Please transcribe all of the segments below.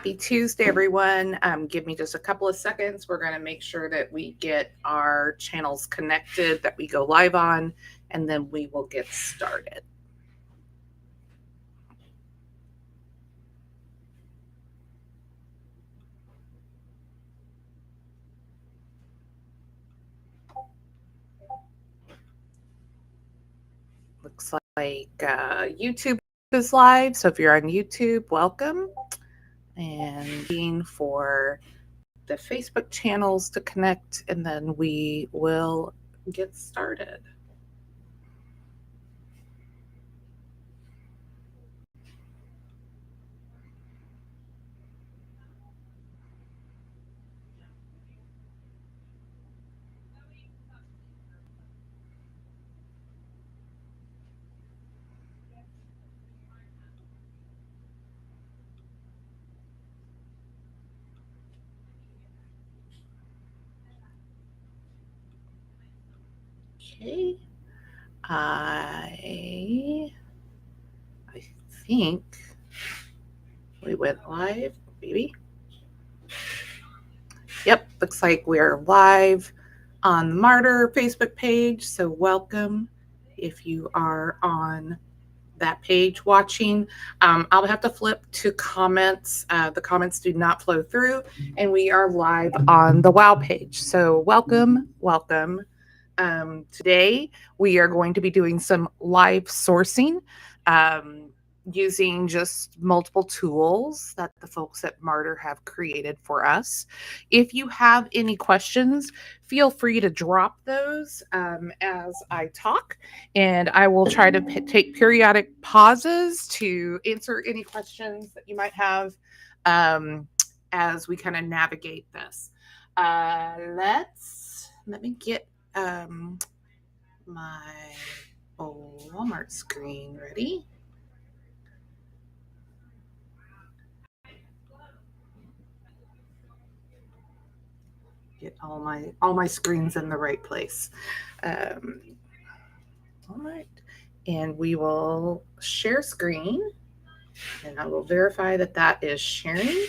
Happy Tuesday, everyone. Give me just a couple of seconds. We're going to make sure that we get our channels connected, that we go live on, and then we will get started. Looks like YouTube is live. So if you're on YouTube, welcome. And waiting for the Facebook channels to connect, and then we will get started. Okay. I think we went live, maybe. Yep, looks like we're live on the Marter Facebook page. So welcome if you are on that page watching. I'll have to flip to comments. The comments do not flow through, and we are live on the WOW page. So welcome. Today we are going to be doing some live sourcing using just multiple tools that the folks at Marter have created for us. If you have any questions, feel free to drop those as I talk, and I will try to take periodic pauses to answer any questions that you might have as we kind of navigate this. Let me get my Walmart screen ready. Get all my screens in the right place. All right, and we will share screen, and I will verify that that is sharing.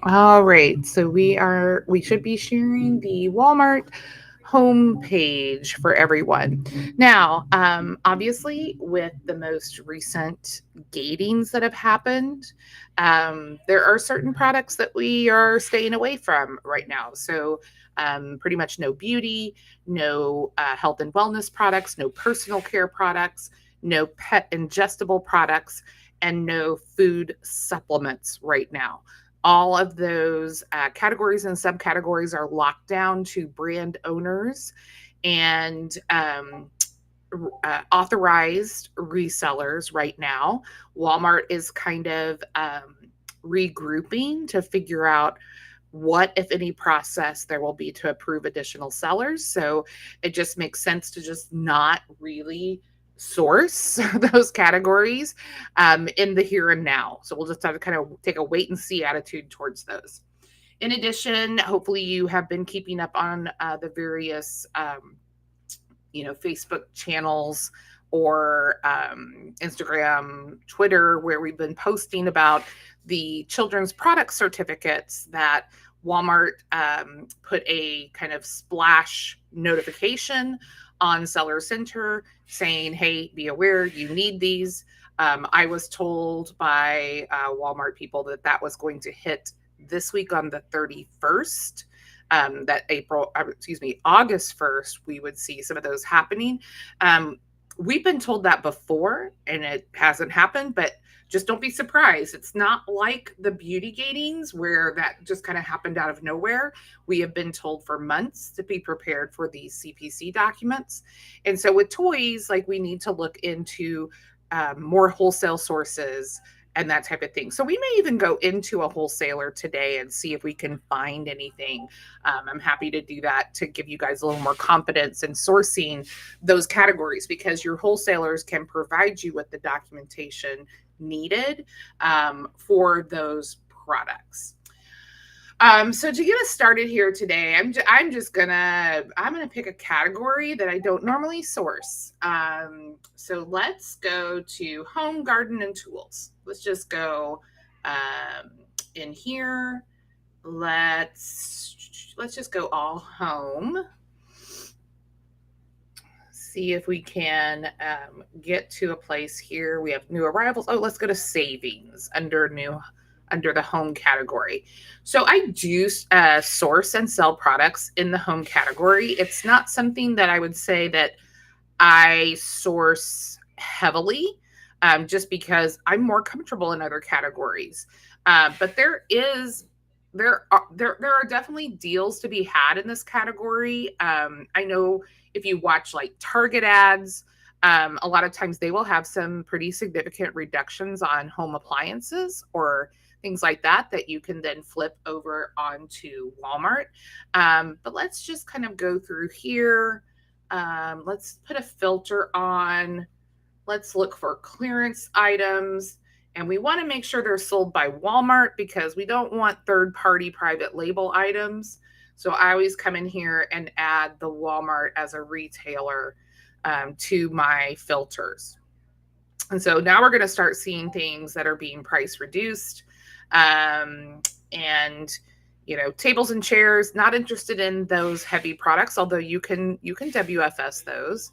All right, so we should be sharing the Walmart homepage for everyone. Now, obviously, with the most recent gatings that have happened, there are certain products that we are staying away from right now. So, pretty much no beauty, no health and wellness products, no personal care products, no pet ingestible products, and no food supplements right now. All of those categories and subcategories are locked down to brand owners and authorized resellers right now. Walmart is kind of regrouping to figure out what, if any, process there will be to approve additional sellers. So it just makes sense to just not really source those categories in the here and now. So we'll just have to kind of take a wait and see attitude towards those. In addition, hopefully you have been keeping up on the various, Facebook channels or Instagram, Twitter, where we've been posting about the children's product certificates that Walmart put a kind of splash notification on Seller Center saying, hey, be aware, you need these. I was told by Walmart people that that was going to hit this week on the 31st. That August 1st, we would see some of those happening. We've been told that before and it hasn't happened, but just don't be surprised. It's not like the beauty gatings where that just kind of happened out of nowhere. We have been told for months to be prepared for these CPC documents. And so with toys, like we need to look into more wholesale sources and that type of thing. So we may even go into a wholesaler today and see if we can find anything. I'm happy to do that to give you guys a little more confidence in sourcing those categories, because your wholesalers can provide you with the documentation needed for those products. So to get us started here today, I'm gonna pick a category that I don't normally source. So let's go to home, garden, and tools. Let's just go um, in here. Let's just go all home. See if we can get to a place here. We have new arrivals. Oh, let's go to savings under the home category. So I do source and sell products in the home category. It's not something that I would say that I source heavily, just because I'm more comfortable in other categories. But there are definitely deals to be had in this category. I know if you watch like Target ads, a lot of times they will have some pretty significant reductions on home appliances or things like that you can then flip over onto Walmart. But let's just kind of go through here. Let's put a filter on. Let's look for clearance items. And we want to make sure they're sold by Walmart because we don't want third-party private label items. So I always come in here and add the Walmart as a retailer to my filters. And so now we're going to start seeing things that are being price reduced. And tables and chairs, not interested in those heavy products, although you can WFS those.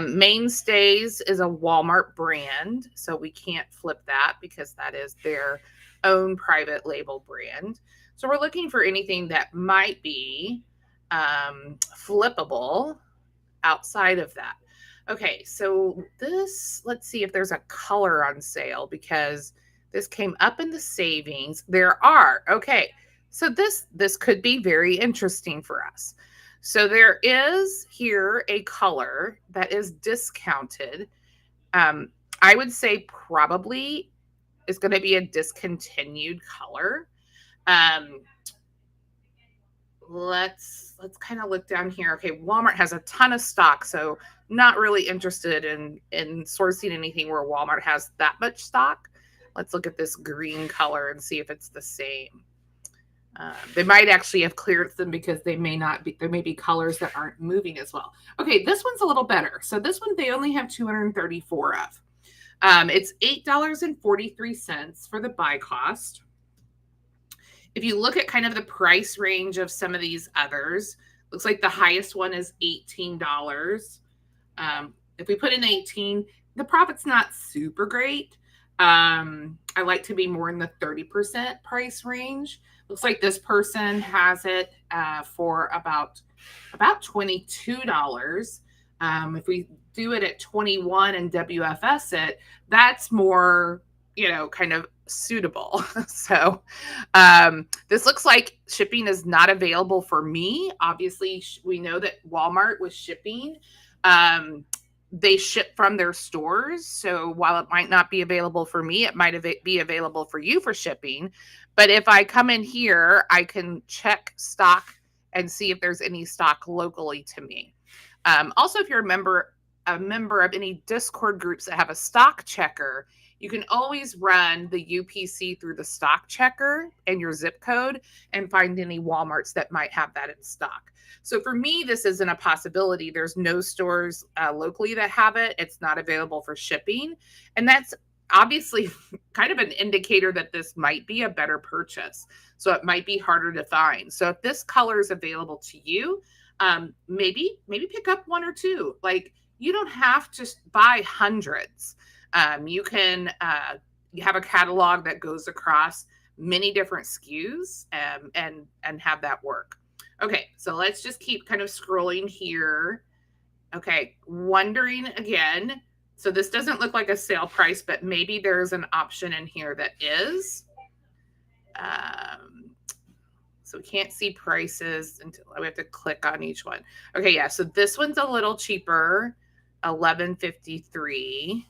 Mainstays is a Walmart brand, so we can't flip that because that is their own private label brand. So we're looking for anything that might be flippable outside of that. Okay, so let's see if there's a color on sale because this came up in the savings. There are. Okay, so this could be very interesting for us. So there is here a color that is discounted. I would say probably is going to be a discontinued color. Let's kind of look down here. Okay, Walmart has a ton of stock, so not really interested in sourcing anything where Walmart has that much stock. Let's look at this green color and see if it's the same. They might actually have cleared them because they may not be. There may be colors that aren't moving as well. Okay, this one's a little better. So this one they only have 234 of. It's $8.43 for the buy cost. If you look at kind of the price range of some of these others, looks like the highest one is $18. If we put in 18, the profit's not super great. I like to be more in the 30% price range. Looks like this person has it for about $22. If we do it at 21 and WFS it, that's more, kind of suitable. So this looks like shipping is not available for me. Obviously, we know that Walmart was shipping. They ship from their stores. So while it might not be available for me, it might be available for you for shipping. But if I come in here, I can check stock and see if there's any stock locally to me. Also, if you're a member of any Discord groups that have a stock checker, you can always run the UPC through the stock checker and your zip code and find any Walmarts that might have that in stock. So for me, this isn't a possibility. There's no stores locally that have it. It's not available for shipping. And that's obviously kind of an indicator that this might be a better purchase. So it might be harder to find. So if this color is available to you, maybe pick up one or two. Like, you don't have to buy hundreds. You can you have a catalog that goes across many different SKUs and have that work. Okay, so let's just keep kind of scrolling here. Okay, wondering again. So this doesn't look like a sale price, but maybe there's an option in here that is. So we can't see prices until we have to click on each one. Okay, yeah, so this one's a little cheaper, $11.53.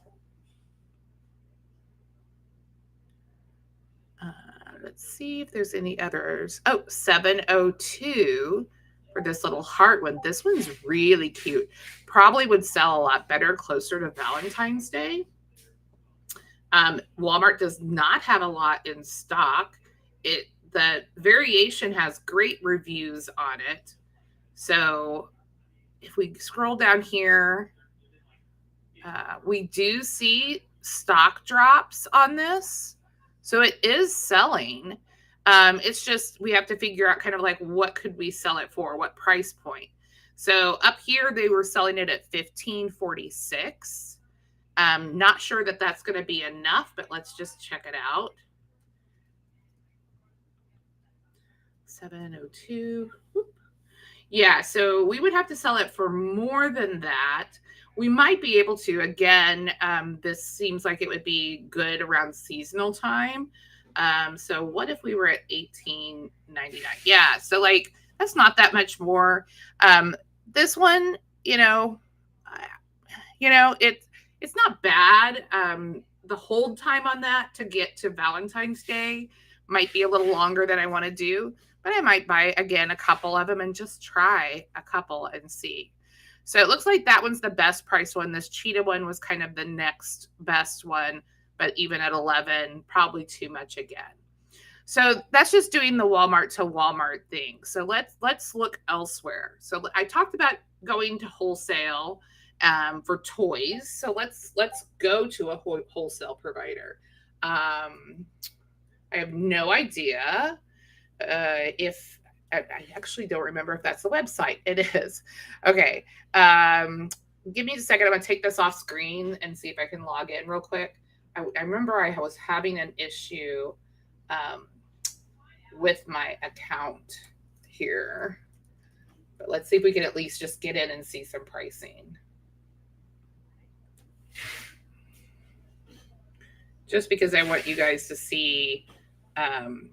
Let's see if there's any others. Oh, $7.02 for this little heart one. This one's really cute. Probably would sell a lot better closer to Valentine's Day. Walmart does not have a lot in stock. the variation has great reviews on it. So if we scroll down here, we do see stock drops on this. So it is selling. It's just we have to figure out kind of like what could we sell it for, what price point. So up here they were selling it at $15.46. Not sure that that's going to be enough, but let's just check it out. 702. Yeah, so we would have to sell it for more than that. We might be able to. Again, this seems like it would be good around seasonal time. So what if we were at $18.99? Yeah, so like that's not that much more. This one, it's not bad. The hold time on that to get to Valentine's Day might be a little longer than I want to do, but I might buy again a couple of them and just try a couple and see. So it looks like that one's the best price one. This cheetah one was kind of the next best one, but even at 11, probably too much again. So that's just doing the Walmart to Walmart thing. So let's look elsewhere. So I talked about going to wholesale for toys. So let's go to a wholesale provider. I have no idea if I actually don't remember if that's the website. It is. Okay. Give me a second. I'm going to take this off screen and see if I can log in real quick. I remember I was having an issue with my account here. But let's see if we can at least just get in and see some pricing. Just because I want you guys to see. And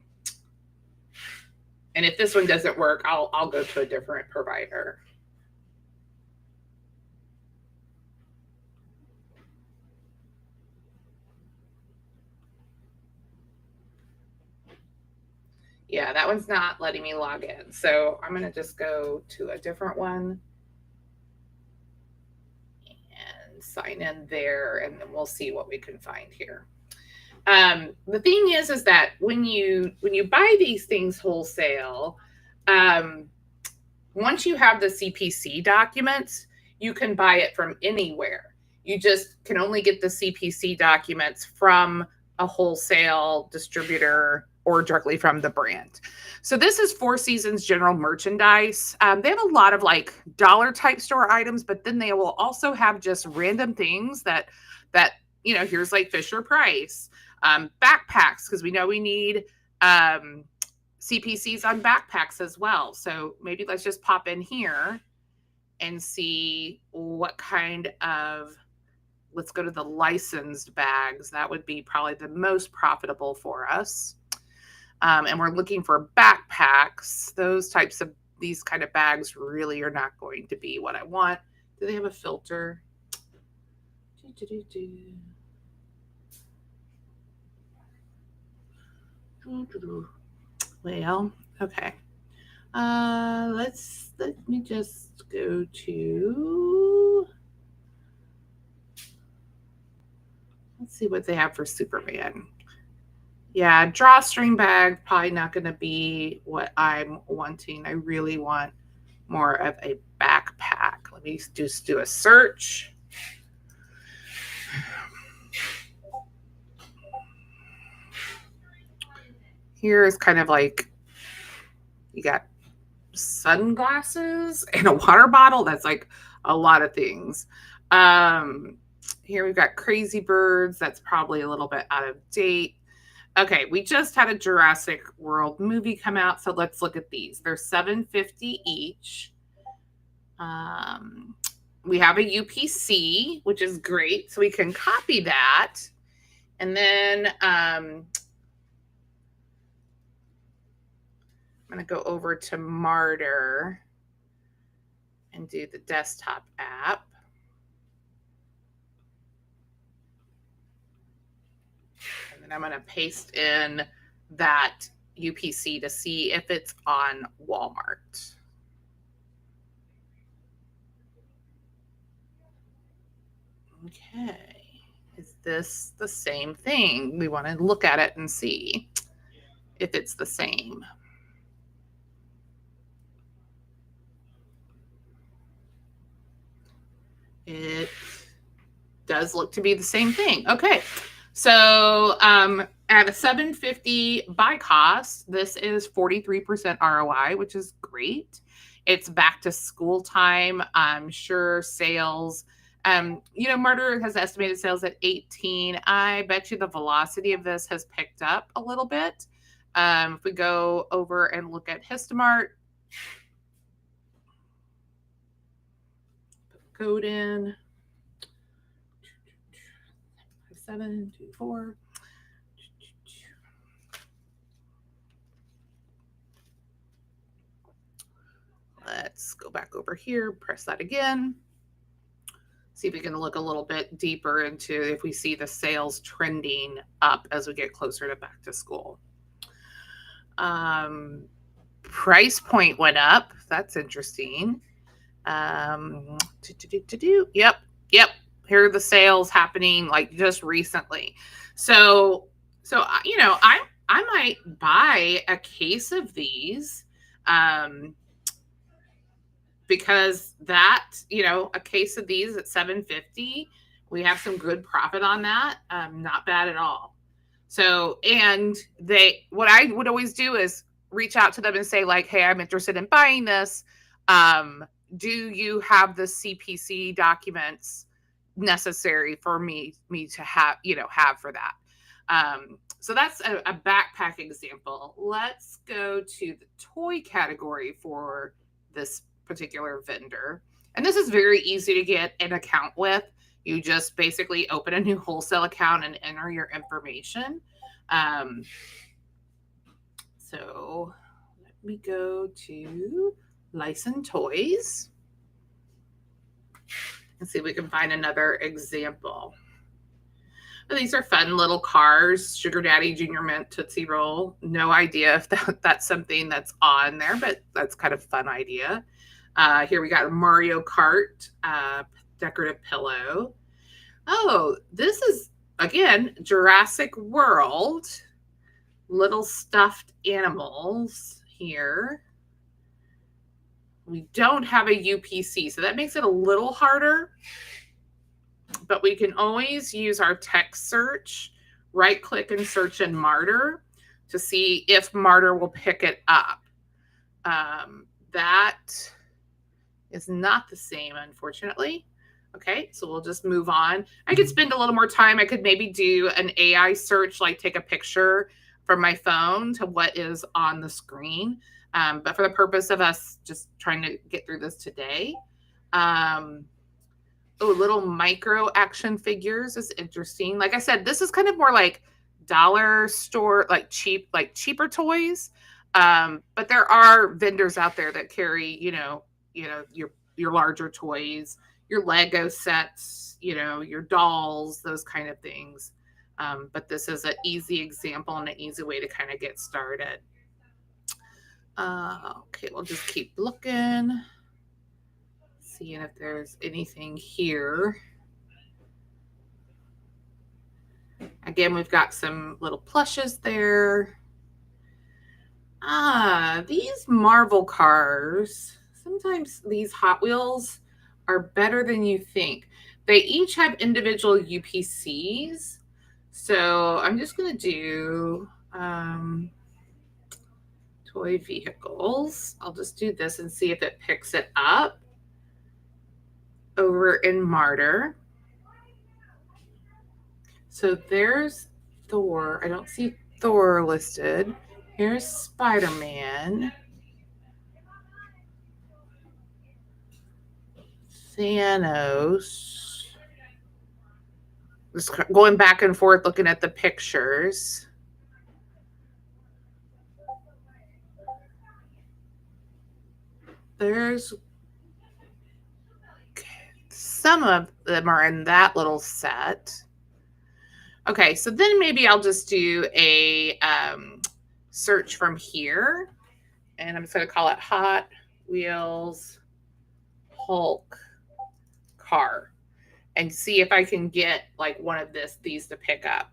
if this one doesn't work, I'll go to a different provider. Yeah, that one's not letting me log in. So I'm going to just go to a different one and sign in there, and then we'll see what we can find here. The thing is that when you buy these things wholesale, once you have the CPC documents, you can buy it from anywhere. You just can only get the CPC documents from a wholesale distributor or directly from the brand. So this is Four Seasons General Merchandise. They have a lot of like dollar type store items, but then they will also have just random things that here's like Fisher Price. Backpacks, because we know we need CPCs on backpacks as well. So maybe let's just pop in here and see what kind of, let's go to the licensed bags. That would be probably the most profitable for us. And we're looking for backpacks. These kind of bags really are not going to be what I want. Do they have a filter? Well, okay. Let me just go to, let's see what they have for Superman. Yeah, drawstring bag, probably not going to be what I'm wanting. I really want more of a backpack. Let me just do a search. Here is kind of like, you got sunglasses and a water bottle. That's like a lot of things. Here we've got Crazy Birds. That's probably a little bit out of date. Okay, we just had a Jurassic World movie come out, so let's look at these. They're $7.50 each. We have a UPC, which is great, so we can copy that. And then I'm going to go over to Marter and do the desktop app. And then I'm going to paste in that UPC to see if it's on Walmart. Okay, is this the same thing? We want to look at it and see. if it's the same. It does look to be the same thing. Okay. So at a $7.50 buy cost, this is 43% ROI, which is great. It's back to school time. I'm sure sales, Marter has estimated sales at 18. I bet you the velocity of this has picked up a little bit. If we go over and look at Histamart, put the code in 5724. Let's go back over here, press that again. See if we can look a little bit deeper into if we see the sales trending up as we get closer to back to school. Price point went up. That's interesting. Yep. Here are the sales happening like just recently. So I might buy a case of these. Because that, a case of these at $7.50, we have some good profit on that. Not bad at all. So, and what I would always do is reach out to them and say like, hey, I'm interested in buying this. Do you have the CPC documents necessary for me to have for that? So that's a backpack example. Let's go to the toy category for this particular vendor. And this is very easy to get an account with. You just basically open a new wholesale account and enter your information. So let me go to License Toys and see if we can find another example. These are fun little cars, Sugar Daddy, Junior Mint, Tootsie Roll. No idea if that's something that's on there, but that's kind of a fun idea. Here we got a Mario Kart decorative pillow. Oh, this is, again, Jurassic World. Little stuffed animals here. We don't have a UPC, so that makes it a little harder. But we can always use our text search, right-click and search in Marter to see if Marter will pick it up. That is not the same, unfortunately. Okay, so we'll just move on. I could spend a little more time. I could maybe do an AI search, like take a picture from my phone to what is on the screen. But for the purpose of us just trying to get through this today, little micro action figures is interesting. Like I said, this is kind of more like dollar store, like cheaper toys. But there are vendors out there that carry, your larger toys, your Lego sets, your dolls, those kind of things. But this is an easy example and an easy way to kind of get started. Okay, we'll just keep looking, seeing if there's anything here. Again, we've got some little plushes there. These Marvel cars, sometimes these Hot Wheels are better than you think. They each have individual UPCs. So I'm just going to do toy vehicles. I'll just do this and see if it picks it up over in Marter. So there's Thor. I don't see Thor listed. Here's Spider-Man. Thanos. Just going back and forth looking at the pictures. There's some of them are in that little set. Okay, so then maybe I'll just do a search from here. And I'm just going to call it Hot Wheels Hulk car. And see if I can get like one of these to pick up.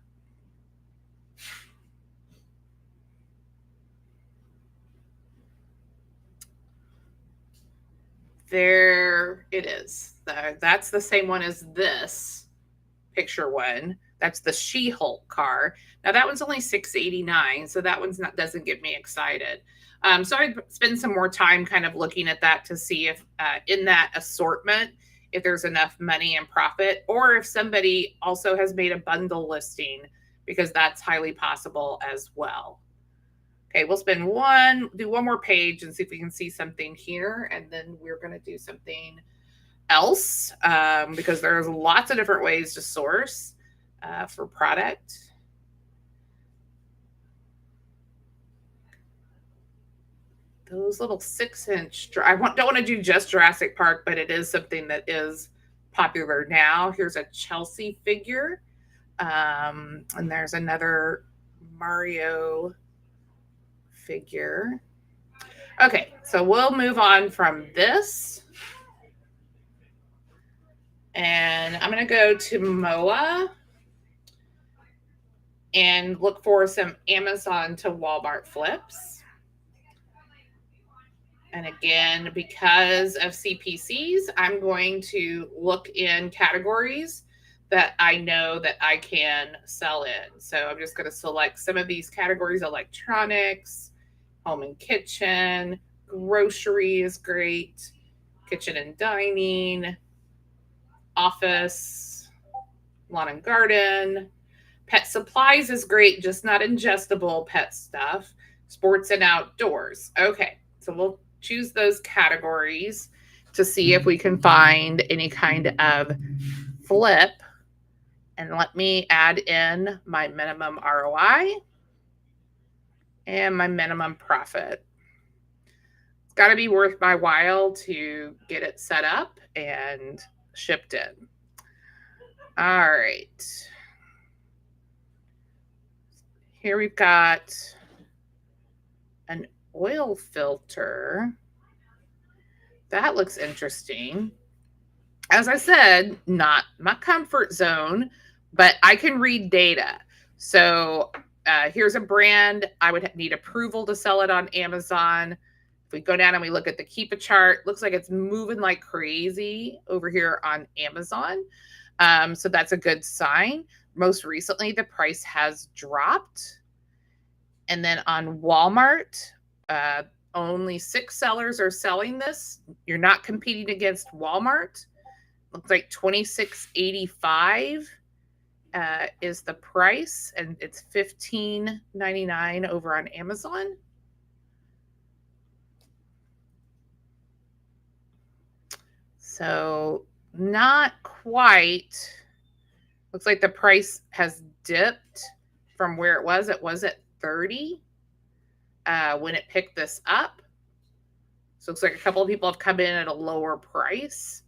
There it is. That's the same one as this picture one. That's the She-Hulk car. Now that one's only $689, so that one's not doesn't get me excited. So I spend some more time kind of looking at that to see if in that assortment, if there's enough money and profit, or if somebody also has made a bundle listing, because that's highly possible as well. Okay, we'll do one more page and see if we can see something here, and then we're going to do something else because there's lots of different ways to source for product. Those little 6-inch, don't want to do just Jurassic Park, but it is something that is popular now. Here's a Chelsea figure. And there's another Mario figure. Okay, so we'll move on from this. And I'm going to go to MOA and look for some Amazon to Walmart flips. And again, because of CPCs, I'm going to look in categories that I know that I can sell in. So I'm just going to select some of these categories: electronics, home and kitchen, grocery is great, kitchen and dining, office, lawn and garden, pet supplies is great, just not ingestible pet stuff, sports and outdoors. Okay, so we'll choose those categories to see if we can find any kind of flip. And let me add in my minimum ROI and my minimum profit. It's got to be worth my while to get it set up and shipped in. All right. Here we've got an oil filter. That looks interesting. As I said, not my comfort zone, but I can read data. So here's a brand. I would need approval to sell it on Amazon. If we go down and we look at the Keep a chart, looks like it's moving like crazy over here on Amazon. So that's a good sign. Most recently, the price has dropped. And then on Walmart, only 6 sellers are selling this. You're not competing against Walmart. Looks like $26.85 is the price, and it's $15.99 over on Amazon. So not quite. Looks like the price has dipped from where it was. It was at 30 when it picked this up. So it looks like a couple of people have come in at a lower price.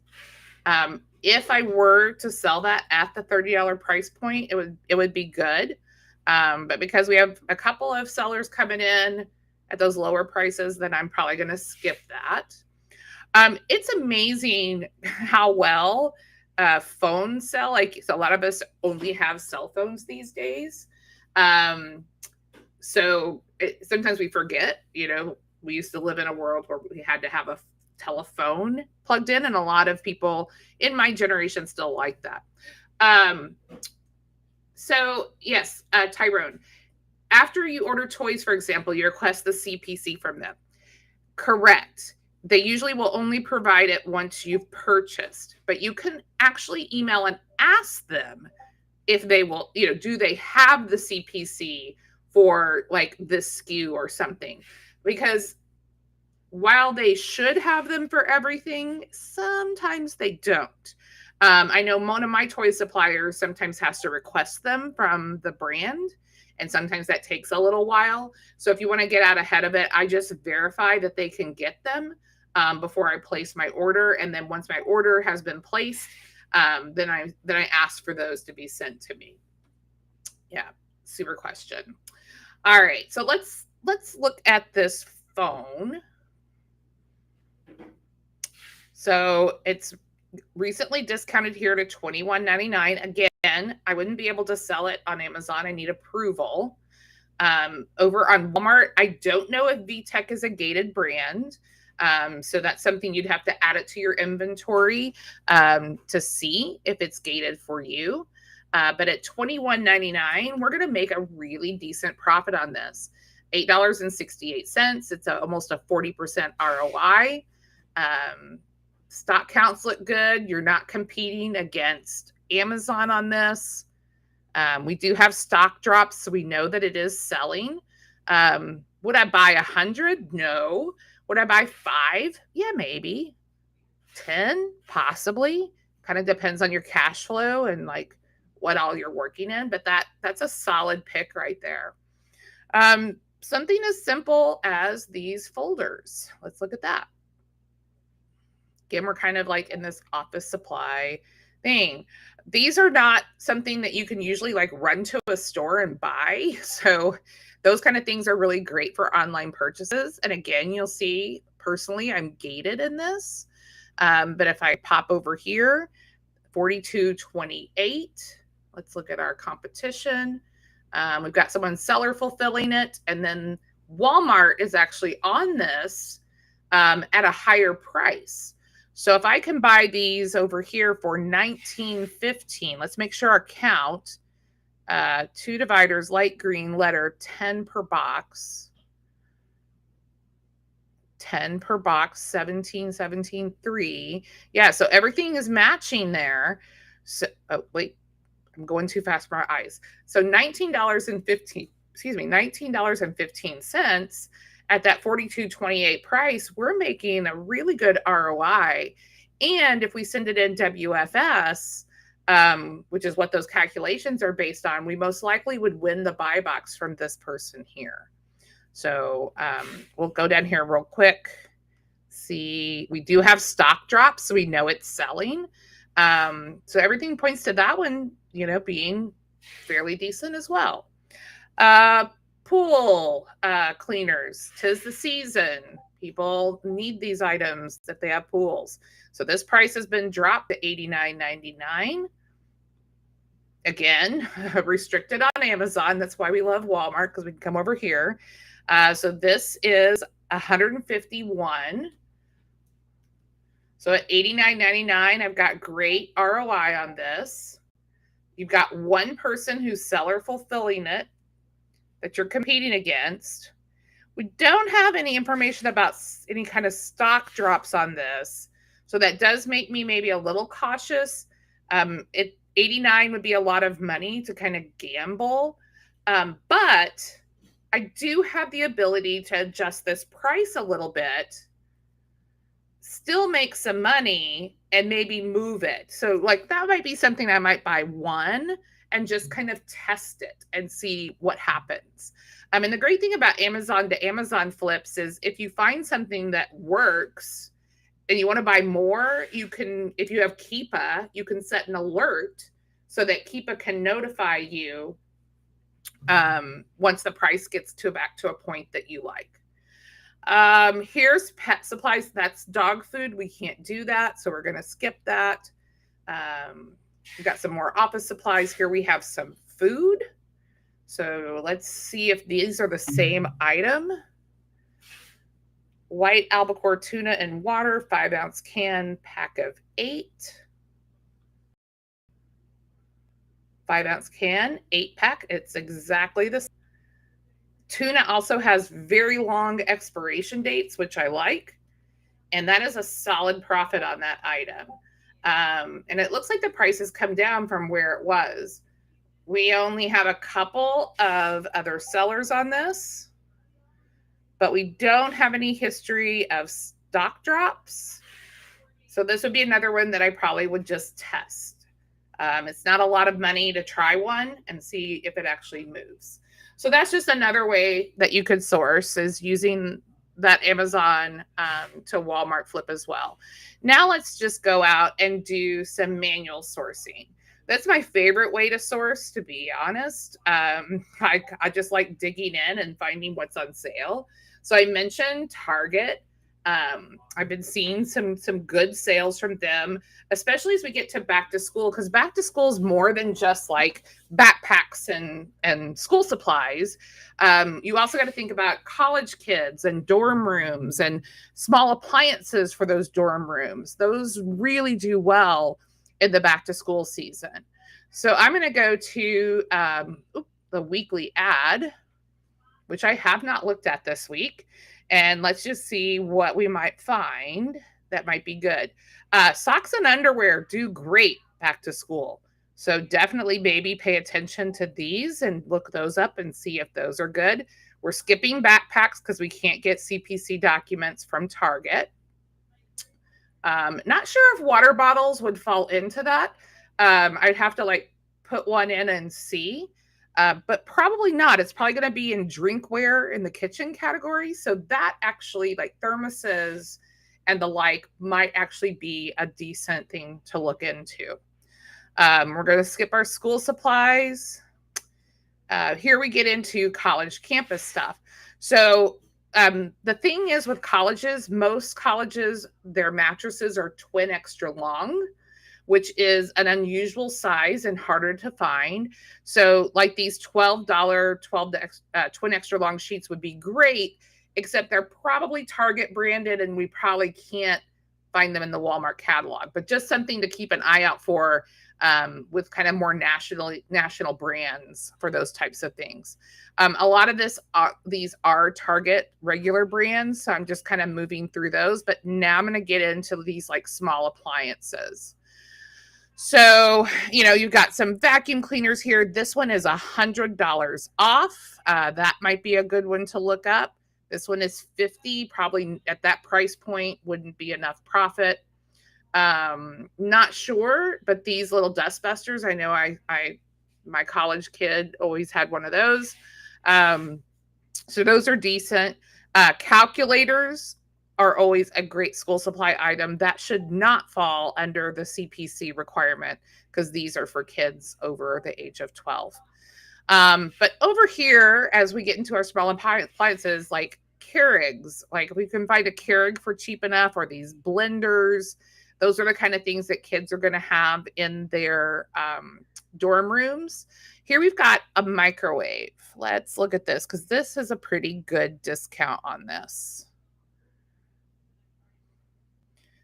If I were to sell that at the $30 price point, it would be good. But because we have a couple of sellers coming in at those lower prices, then I'm probably going to skip that. It's amazing how well phones sell. Like, so a lot of us only have cell phones these days. So sometimes we forget, we used to live in a world where we had to have a telephone plugged in, and a lot of people in my generation still like that. So yes, Tyrone, after you order toys, for example, you request the CPC from them. Correct. They usually will only provide it once you've purchased, but you can actually email and ask them if they will, do they have the CPC for like this SKU or something? Because while they should have them for everything, sometimes they don't. I know one of my toy suppliers sometimes has to request them from the brand, and sometimes that takes a little while. So if you want to get out ahead of it, I just verify that they can get them before I place my order. And then once my order has been placed, then I ask for those to be sent to me. Yeah, super question. All right, so let's look at this phone. So it's recently discounted here to $21.99. Again, I wouldn't be able to sell it on Amazon. I need approval. Over on Walmart, I don't know if VTech is a gated brand. So that's something you'd have to add it to your inventory to see if it's gated for you. But at $21.99, we're going to make a really decent profit on this. $8.68. It's almost a 40% ROI. Stock counts look good. You're not competing against Amazon on this. We do have stock drops, so we know that it is selling. Would I buy 100? No. Would I buy 5? Yeah, maybe. 10? Possibly. Kind of depends on your cash flow and like what all you're working in, but that's a solid pick right there. Something as simple as these folders. Let's look at that. Again, we're kind of like in this office supply thing. These are not something that you can usually like run to a store and buy. So those kind of things are really great for online purchases. And again, you'll see personally, I'm gated in this. But if I pop over here, $42.28. Let's look at our competition. We've got someone seller fulfilling it. And then Walmart is actually on this at a higher price. So if I can buy these over here for $19.15, let's make sure our count, 2 dividers, light green letter, 10 per box. 10 per box, 17, 17, 3. Yeah, so everything is matching there. So, oh, wait, I'm going too fast for my eyes. So $19.15 at that $42.28 price, we're making a really good ROI. And if we send it in WFS, which is what those calculations are based on, we most likely would win the buy box from this person here. So we'll go down here real quick. See, we do have stock drops, so we know it's selling. So everything points to that one, being fairly decent as well. Pool cleaners. 'Tis the season. People need these items if they have pools. So this price has been dropped to $89.99. Again, restricted on Amazon. That's why we love Walmart, because we can come over here. So this is $151. So at $89.99, I've got great ROI on this. You've got one person who's seller fulfilling it that you're competing against. We don't have any information about any kind of stock drops on this. So that does make me maybe a little cautious. 89 would be a lot of money to kind of gamble. But I do have the ability to adjust this price a little bit, still make some money, and maybe move it. So like that might be something I might buy one and just kind of test it and see what happens. And the great thing about Amazon to Amazon flips is if you find something that works and you want to buy more, you can, if you have Keepa, you can set an alert so that Keepa can notify you once the price gets back to a point that you like. Here's pet supplies. That's dog food. We can't do that, so we're going to skip that. We've got some more office supplies here. We have some food. So let's see if these are the same item. White albacore tuna and water, 5-ounce can, pack of 8. 5-ounce can, 8-pack. It's exactly the same. Tuna also has very long expiration dates, which I like. And that is a solid profit on that item. And it looks like the price has come down from where it was. We only have a couple of other sellers on this, but we don't have any history of stock drops. So this would be another one that I probably would just test. It's not a lot of money to try one and see if it actually moves. So that's just another way that you could source, is using that Amazon to Walmart flip as well. Now let's just go out and do some manual sourcing. That's my favorite way to source, to be honest. I just like digging in and finding what's on sale. So I mentioned Target. I've been seeing some good sales from them, especially as we get to back to school, because back to school is more than just like backpacks and school supplies. You also got to think about college kids and dorm rooms and small appliances for those dorm rooms. Those really do well in the back to school season. So I'm going to go to the weekly ad, which I have not looked at this week. And let's just see what we might find that might be good. Socks and underwear do great back to school. So definitely maybe pay attention to these and look those up and see if those are good. We're skipping backpacks because we can't get CPC documents from Target. Not sure if water bottles would fall into that. I'd have to like put one in and see. But probably not. It's probably going to be in drinkware in the kitchen category. So that actually, like thermoses and the like, might actually be a decent thing to look into. We're going to skip our school supplies. Here we get into college campus stuff. So the thing is with colleges, most colleges, their mattresses are twin extra long, which is an unusual size and harder to find. So like these $12 twin extra long sheets would be great, except they're probably Target branded and we probably can't find them in the Walmart catalog, but just something to keep an eye out for with kind of more national brands for those types of things. A lot of these are Target regular brands, so I'm just kind of moving through those. But now I'm going to get into these like small appliances. So, you've got some vacuum cleaners here. This one is $100 off. That might be a good one to look up. This one is $50. Probably at that price point wouldn't be enough profit. Not sure, but these little dust busters, I know my college kid always had one of those. So those are decent. Calculators are always a great school supply item. That should not fall under the CPC requirement because these are for kids over the age of 12. But over here, as we get into our small appliances, like Keurigs, like we can find a Keurig for cheap enough, or these blenders. Those are the kind of things that kids are going to have in their dorm rooms. Here we've got a microwave. Let's look at this because this is a pretty good discount on this.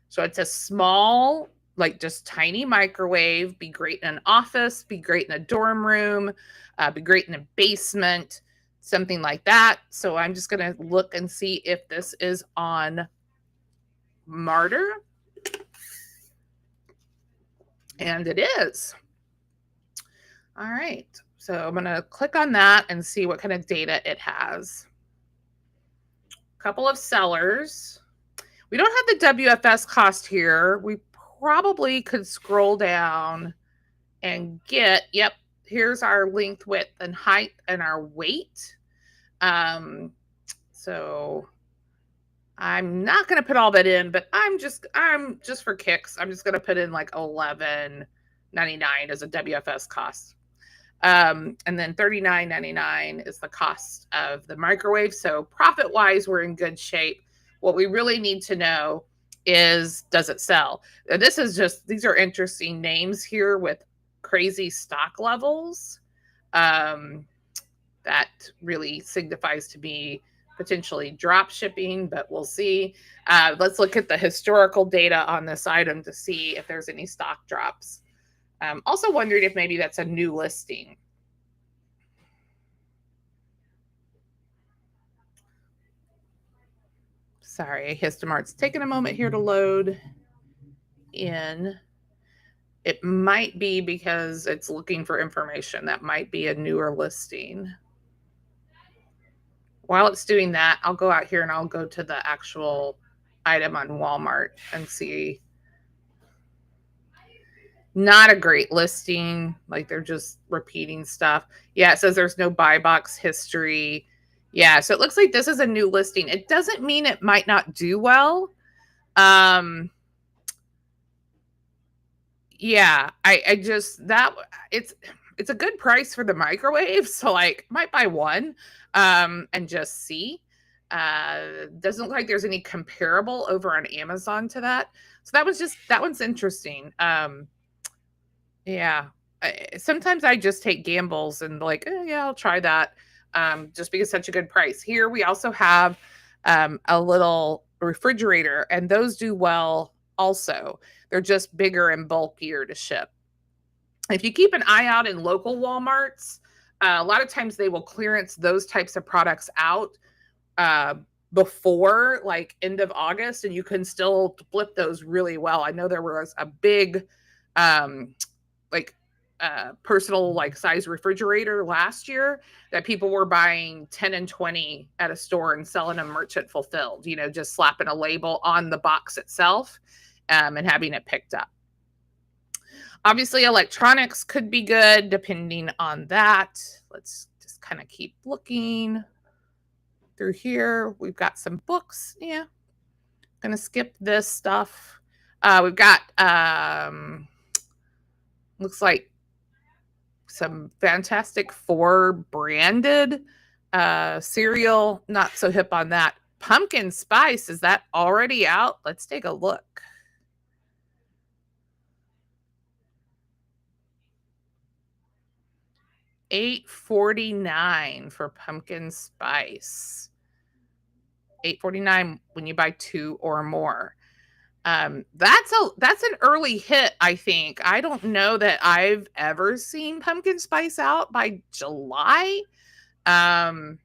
So it's a small, like just tiny microwave, be great in an office, be great in a dorm room, be great in a basement, something like that. So I'm just going to look and see if this is on Marter. And it is. All right. So I'm going to click on that and see what kind of data it has. A couple of sellers. We don't have the WFS cost here. We probably could scroll down and get, yep, here's our length, width, and height and our weight. So I'm not going to put all that in, but I'm just for kicks, I'm just going to put in like $11.99 as a WFS cost. And then $39.99 is the cost of the microwave. So profit wise, we're in good shape. What we really need to know is, does it sell? These are interesting names here with crazy stock levels. That really signifies to me potentially drop shipping, but we'll see. Let's look at the historical data on this item to see if there's any stock drops. Also wondered if maybe that's a new listing. Sorry, Histomart's taking a moment here to load in. It might be because it's looking for information. That might be a newer listing. While it's doing that, I'll go out here and I'll go to the actual item on Walmart and see. Not a great listing. Like they're just repeating stuff. Yeah, it says there's no buy box history. Yeah, so it looks like this is a new listing. It doesn't mean it might not do well. Yeah, I just it's a good price for the microwave, so like might buy one and just see. Doesn't look like there's any comparable over on Amazon to that. So that one's interesting. Yeah. Sometimes I just take gambles and like, yeah, I'll try that. Just because it's such a good price. Here we also have a little refrigerator, and those do well also. They're just bigger and bulkier to ship. If you keep an eye out in local Walmarts, a lot of times they will clearance those types of products out uh, before like end of August, and you can still flip those really well. I know there was a big um, like personal like size refrigerator last year that people were buying 10 and 20 at a store and selling them merchant fulfilled, just slapping a label on the box itself and having it picked up. Obviously, electronics could be good depending on that. Let's just kind of keep looking through here. We've got some books. Yeah. Gonna skip this stuff. We've got looks like some Fantastic Four branded cereal. Not so hip on that. Pumpkin spice, is that already out? Let's take a look. $8.49 for pumpkin spice. $8.49 when you buy 2 or more. That's an early hit, I think. I don't know that I've ever seen pumpkin spice out by July. So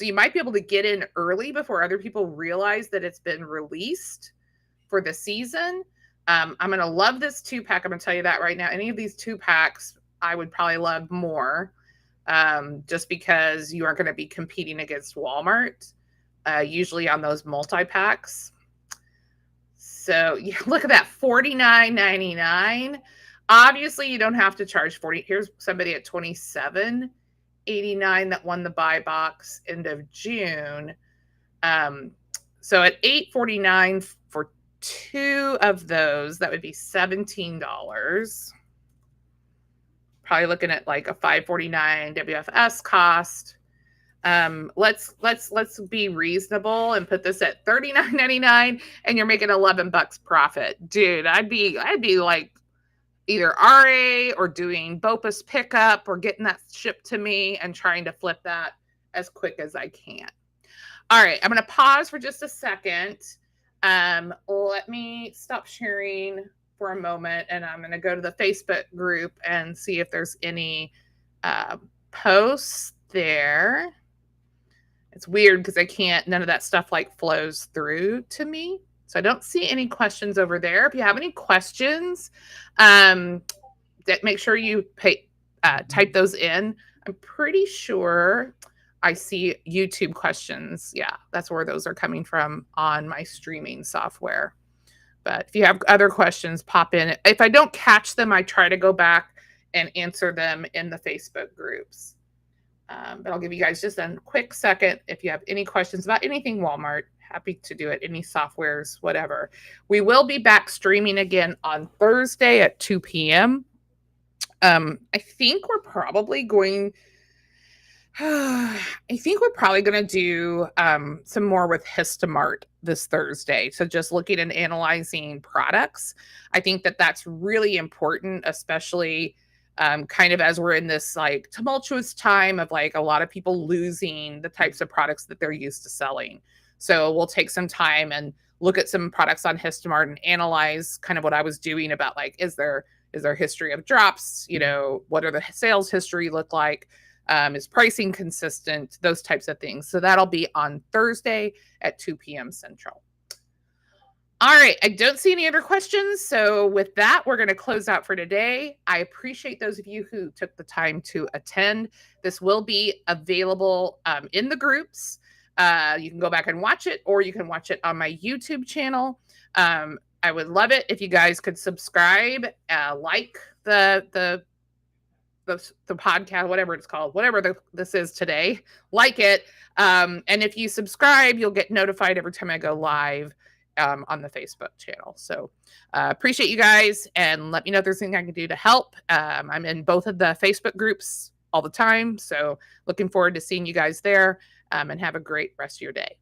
you might be able to get in early before other people realize that it's been released for the season. I'm going to love this 2-pack. I'm going to tell you that right now. Any of these 2-packs, I would probably love more, just because you aren't going to be competing against Walmart, usually on those multi-packs. So yeah, look at that, $49.99. Obviously, you don't have to charge 40. Here's somebody at $27.89 that won the buy box end of June. So at $8.49 for 2 of those, that would be $17. Probably looking at like a $5.49 WFS cost. Let's be reasonable and put this at $39.99, and you're making $11 profit. Dude, I'd be like either RA or doing BOPUS pickup or getting that shipped to me and trying to flip that as quick as I can. All right, I'm going to pause for just a second. Let me stop sharing for a moment, and I'm going to go to the Facebook group and see if there's any posts there. It's weird because none of that stuff like flows through to me. So I don't see any questions over there. If you have any questions, make sure you type those in. I'm pretty sure I see YouTube questions. Yeah, that's where those are coming from on my streaming software. But if you have other questions, pop in. If I don't catch them, I try to go back and answer them in the Facebook groups. But I'll give you guys just a quick second. If you have any questions about anything Walmart, happy to do it. Any softwares, whatever. We will be back streaming again on Thursday at 2 p.m. I think we're probably going to do some more with Histamart this Thursday. So just looking and analyzing products. I think that that's really important, especially kind of as we're in this like tumultuous time of like a lot of people losing the types of products that they're used to selling. So we'll take some time and look at some products on Histamart and analyze kind of what I was doing about like, is there history of drops? What are the sales history look like? Is pricing consistent? Those types of things. So that'll be on Thursday at 2 p.m. Central. All right, I don't see any other questions. So with that, we're going to close out for today. I appreciate those of you who took the time to attend. This will be available in the groups. You can go back and watch it, or you can watch it on my YouTube channel. I would love it if you guys could subscribe, like the podcast, whatever it's called, whatever this is today, like it. And if you subscribe, you'll get notified every time I go live on the Facebook channel. So appreciate you guys, and let me know if there's anything I can do to help. I'm in both of the Facebook groups all the time. So looking forward to seeing you guys there, and have a great rest of your day.